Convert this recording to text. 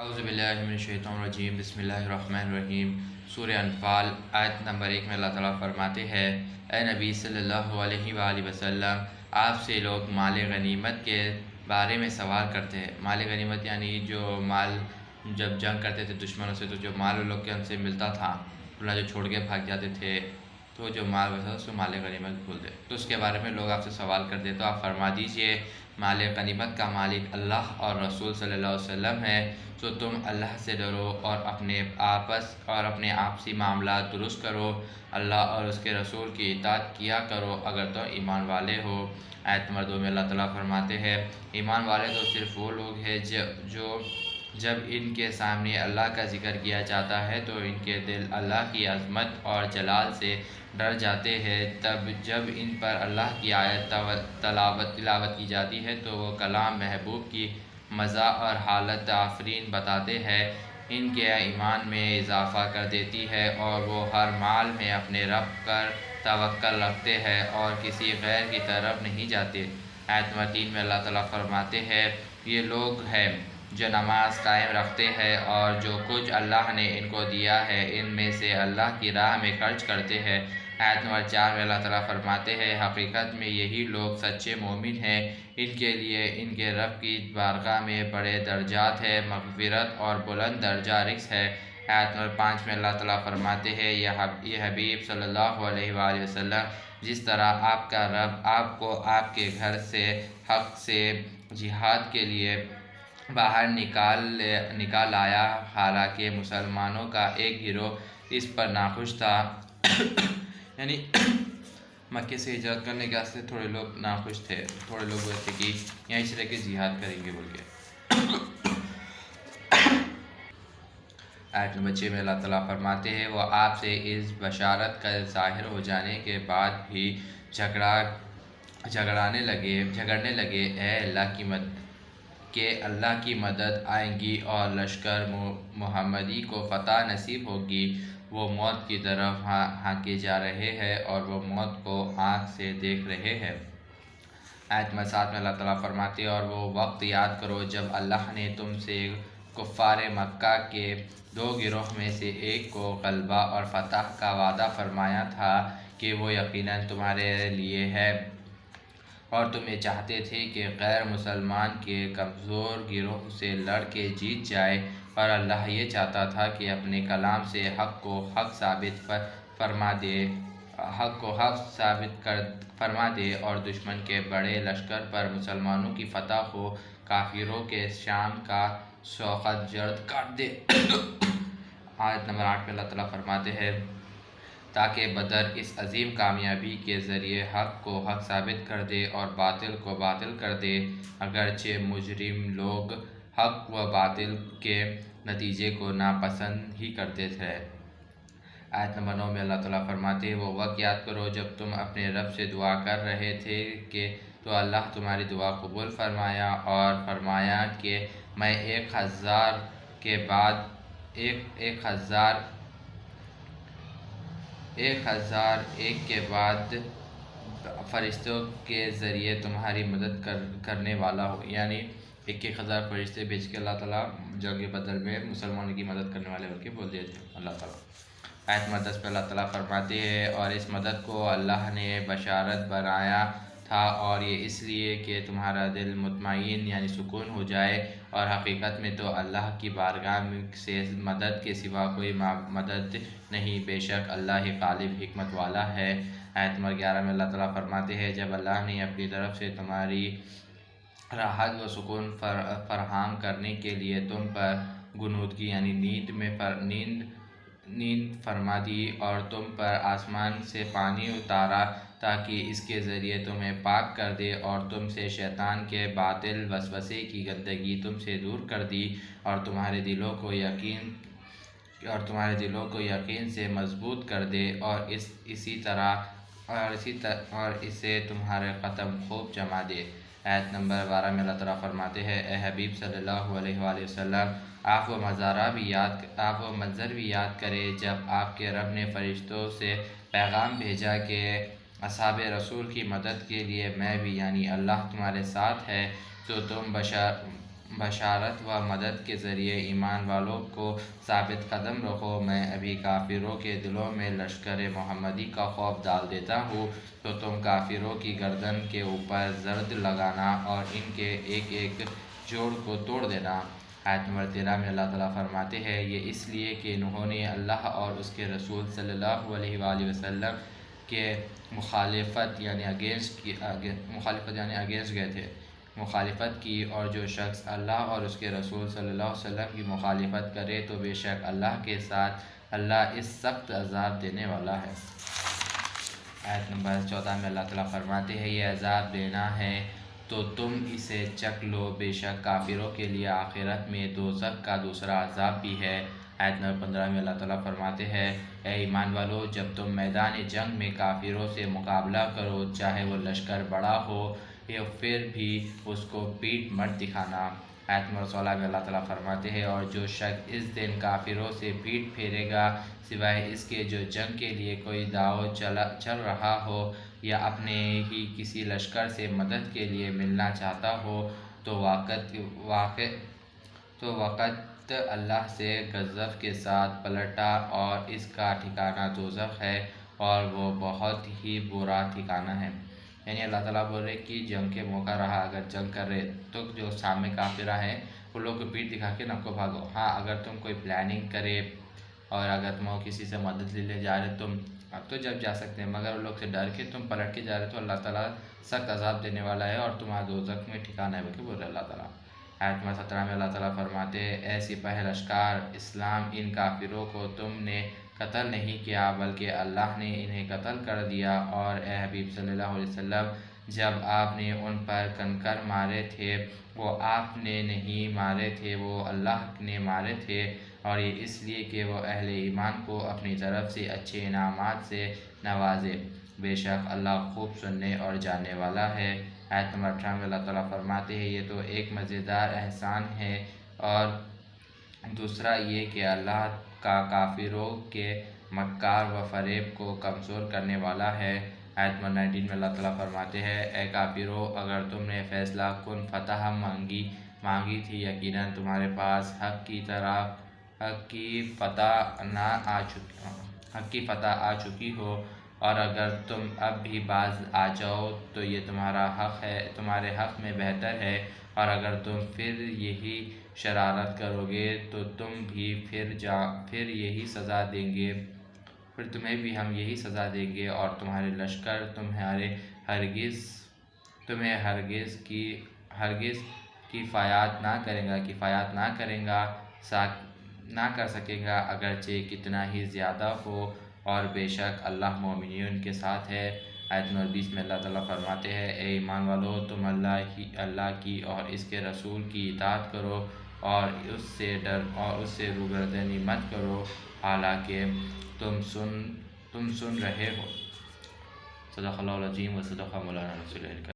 اعوذ باللہ من الشیطان الرجیم بسم اللہ الرحمن الرحیم۔ سورہ انفال آیت نمبر 1 میں اللہ تعالیٰ فرماتے ہیں، اے نبی صلی اللہ علیہ وآلہ وسلم، آپ سے لوگ مال غنیمت کے بارے میں سوال کرتے ہیں۔ مال غنیمت یعنی جو مال جب جنگ کرتے تھے دشمنوں سے تو جو مال ان لوگ کے ان سے ملتا تھا، اللہ جو چھوڑ کے بھاگ جاتے تھے تو جو مال ہوتا تھا اس کو مال غنیمت بولتے، تو اس کے بارے میں لوگ آپ سے سوال کرتے تو آپ فرما دیجئے مال غنیمت کا مالک اللہ اور رسول صلی اللہ علیہ وسلم ہے، تو تم اللہ سے ڈرو اور اپنے آپسی معاملات درست کرو، اللہ اور اس کے رسول کی اطاعت کیا کرو اگر تم ایمان والے ہو۔ آیت نمبر 2 میں اللہ تعالیٰ فرماتے ہیں، ایمان والے تو صرف وہ لوگ ہیں جو جب ان کے سامنے اللہ کا ذکر کیا جاتا ہے تو ان کے دل اللہ کی عظمت اور جلال سے ڈر جاتے ہیں، تب جب ان پر اللہ کی آیت تلاوت کی جاتی ہے تو وہ کلام محبوب کی مزہ اور حالت آفرین بتاتے ہیں، ان کے ایمان میں اضافہ کر دیتی ہے اور وہ ہر حال میں اپنے رب پر توکل رکھتے ہیں اور کسی غیر کی طرف نہیں جاتے۔ آیت نمبر 3 میں اللہ تعالیٰ فرماتے ہیں، یہ لوگ ہیں جو نماز قائم رکھتے ہیں اور جو کچھ اللہ نے ان کو دیا ہے ان میں سے اللہ کی راہ میں خرچ کرتے ہیں۔ آیت نمبر 4 میں اللہ تعالیٰ فرماتے ہیں، حقیقت میں یہی لوگ سچے مومن ہیں، ان کے لیے ان کے رب کی بارگاہ میں بڑے درجات ہے، مغفرت اور بلند درجہ رزق ہے۔ آیت نمبر 5 میں اللہ تعالیٰ فرماتے ہیں، یہ حبیب صلی اللہ علیہ وآلہ وسلم جس طرح آپ کا رب آپ کو آپ کے گھر سے حق سے جہاد کے لیے باہر نکال آیا، حالانکہ مسلمانوں کا ایک گروہ اس پر ناخوش تھا یعنی مکے سے ہجرت کرنے کے واسطے تھوڑے لوگ ناخوش تھے، تھوڑے لوگ وہ تھے کہ یہیں سے رہ کے جہاد کریں گے بول کے۔ آیت نمبر 6 میں اللہ تعالیٰ فرماتے ہیں، وہ آپ سے اس بشارت کا ظاہر ہو جانے کے بعد بھی جھگڑنے لگے، اے اللہ کی مدد آئے گی اور لشکر محمدی کو فتح نصیب ہوگی، وہ موت کی طرف ہانکے جا رہے ہیں اور وہ موت کو آنکھ سے دیکھ رہے ہیں۔ آیت نمبر 7 میں اللہ تعالیٰ فرماتے ہیں، اور وہ وقت یاد کرو جب اللہ نے تم سے کفار مکہ کے 2 گروہ میں سے ایک کو غلبہ اور فتح کا وعدہ فرمایا تھا کہ وہ یقیناً تمہارے لیے ہے، اور تم یہ چاہتے تھے کہ غیر مسلمان کے کمزور گروہ سے لڑ کے جیت جائے، اور اللہ یہ چاہتا تھا کہ اپنے کلام سے حق کو حق ثابت فرما دے اور دشمن کے بڑے لشکر پر مسلمانوں کی فتح ہو، کافروں کے شام کا شوکت جرد کاٹ دے۔ آیت نمبر 8 میں اللہ تعالیٰ فرماتے ہیں، تاکہ بدر اس عظیم کامیابی کے ذریعے حق کو حق ثابت کر دے اور باطل کو باطل کر دے، اگرچہ مجرم لوگ حق و باطل کے نتیجے کو ناپسند ہی کرتے تھے۔ آیت نمبر 9 میں اللہ تعالیٰ فرماتے ہیں، وہ وقت یاد کرو جب تم اپنے رب سے دعا کر رہے تھے کہ تو اللہ تمہاری دعا قبول فرمایا اور فرمایا کہ میں 1000 کے بعد 1001 کے بعد فرشتوں کے ذریعے تمہاری مدد کرنے والا ہوں، یعنی 1000 فرشتے بھیج کے اللہ تعالیٰ جنگ بدر میں مسلمانوں کی مدد کرنے والے ہو کے بول دیے تھے اللہ تعالیٰ۔ آیت نمبر 10 پہ اللہ تعالیٰ فرماتے ہیں، اور اس مدد کو اللہ نے بشارت بنایا تھا اور یہ اس لیے کہ تمہارا دل مطمئن یعنی سکون ہو جائے، اور حقیقت میں تو اللہ کی بارگاہ سے مدد کے سوا کوئی مدد نہیں، بے شک اللہ ہی غالب حکمت والا ہے۔ آیت نمبر 11 میں اللہ تعالیٰ فرماتے ہیں، جب اللہ نے اپنی طرف سے تمہاری راحت و سکون فراہم کرنے کے لیے تم پر غنودگی یعنی نیند فرما دی اور تم پر آسمان سے پانی اتارا تاکہ اس کے ذریعے تمہیں پاک کر دے، اور تم سے شیطان کے باطل وسوسے کی گندگی تم سے دور کر دی، اور تمہارے دلوں کو یقین سے مضبوط کر دے، اور اسے تمہارے قدم خوب جما دے۔ آیت نمبر 12 میں اللہ تعالیٰ فرماتے ہیں، اے حبیب صلی اللہ علیہ وآلہ وسلم، آپ وہ منظر بھی یاد کریں جب آپ کے رب نے فرشتوں سے پیغام بھیجا کہ اصحاب رسول کی مدد کے لیے میں بھی یعنی اللہ تمہارے ساتھ ہے، تو تم بشارت و مدد کے ذریعے ایمان والوں کو ثابت قدم رکھو۔ میں ابھی کافروں کے دلوں میں لشکر محمدی کا خوف ڈال دیتا ہوں تو تم کافروں کی گردن کے اوپر زرد لگانا اور ان کے ایک ایک جوڑ کو توڑ دینا۔ آیت نمبر 13 میں اللہ تعالیٰ فرماتے ہیں یہ اس لیے کہ انہوں نے اللہ اور اس کے رسول صلی اللہ علیہ وآلہ وسلم کے مخالفت یعنی مخالفت کی، اور جو شخص اللہ اور اس کے رسول صلی اللہ علیہ وسلم کی مخالفت کرے تو بے شک اللہ کے ساتھ اللہ اس سخت عذاب دینے والا ہے۔ آیت نمبر 14 میں اللہ تعالیٰ فرماتے ہیں یہ عذاب دینا ہے تو تم اسے چکھ لو، بے شک کافروں کے لیے آخرت میں دوزخ کا دوسرا عذاب بھی ہے۔ آیت نمبر 15 میں اللہ تعالیٰ فرماتے ہیں اے ایمان والو جب تم میدان جنگ میں کافروں سے مقابلہ کرو چاہے وہ لشکر بڑا ہو یا پھر بھی اس کو پیٹھ مت دکھانا۔ آیت نمبر 16 میں اللہ تعالیٰ فرماتے ہیں اور جو شخص اس دن کافروں سے پیٹھ پھیرے گا سوائے اس کے جو جنگ کے لیے کوئی داؤ چل رہا ہو یا اپنے ہی کسی لشکر سے مدد کے لیے ملنا چاہتا ہو تو وقت اللہ سے غضب کے ساتھ پلٹا اور اس کا ٹھکانہ دوزخ ہے اور وہ بہت ہی برا ٹھکانہ ہے۔ یعنی اللہ تعالیٰ بول رہے کہ جنگ کے موقع رہا اگر جنگ کر رہے تو جو سامنے کافرہ ہیں ان لوگ کو پیٹھ دکھا کے نہ کو بھاگو۔ ہاں اگر تم کوئی پلاننگ کرے اور اگر تم کسی سے مدد لے جا رہے تم اب تو جب جا سکتے ہیں، مگر ان لوگ سے ڈر کے تم پلٹ کے جا رہے تو اللہ تعالیٰ سخت عذاب دینے والا ہے اور تمہارا دوزخ میں ٹھکانہ ہے بلکہ بول رہے اللہ تعالیٰ۔ آیت نمبر 17 میں اللہ تعالیٰ فرماتے ہیں اے سپاہ لشکار اسلام ان کافروں کو تم نے قتل نہیں کیا بلکہ اللہ نے انہیں قتل کر دیا، اور اے حبیب صلی اللہ علیہ وسلم جب آپ نے ان پر کنکر مارے تھے وہ آپ نے نہیں مارے تھے، وہ اللہ نے مارے تھے، اور یہ اس لیے کہ وہ اہل ایمان کو اپنی طرف سے اچھے انعامات سے نوازے، بے شک اللہ خوب سننے اور جاننے والا ہے۔ آیت نمبر 18 میں اللہ تعالیٰ فرماتے ہیں یہ تو ایک مزیدار احسان ہے، اور دوسرا یہ کہ اللہ کا کافروں کے مکار و فریب کو کمزور کرنے والا ہے۔ آیت نمبر 19 میں اللہ تعالیٰ فرماتے ہیں اے کافروں اگر تم نے فیصلہ کن فتح مانگی تھی یقیناً تمہارے پاس حق کی فتح آ چکی ہو، اور اگر تم اب بھی باز آ جاؤ تو یہ تمہارے حق میں بہتر ہے، اور اگر تم پھر یہی شرارت کرو گے تو تم بھی پھر یہی سزا دیں گے، پھر تمہیں بھی ہم یہی سزا دیں گے، اور تمہارے لشکر تمہیں ہرگز کفایت نہ کر سکے گا اگرچہ کتنا ہی زیادہ ہو، اور بے شک اللہ مومنین کے ساتھ ہے۔ آیت نمبر 20 میں اللہ تعالیٰ فرماتے ہیں اے ایمان والو تم اللہ کی اور اس کے رسول کی اطاعت کرو اور اس سے روگردانی مت کرو حالانکہ تم سن رہے ہو۔ صدق اللہ العظیم و صدق مولانا رسول اللہ۔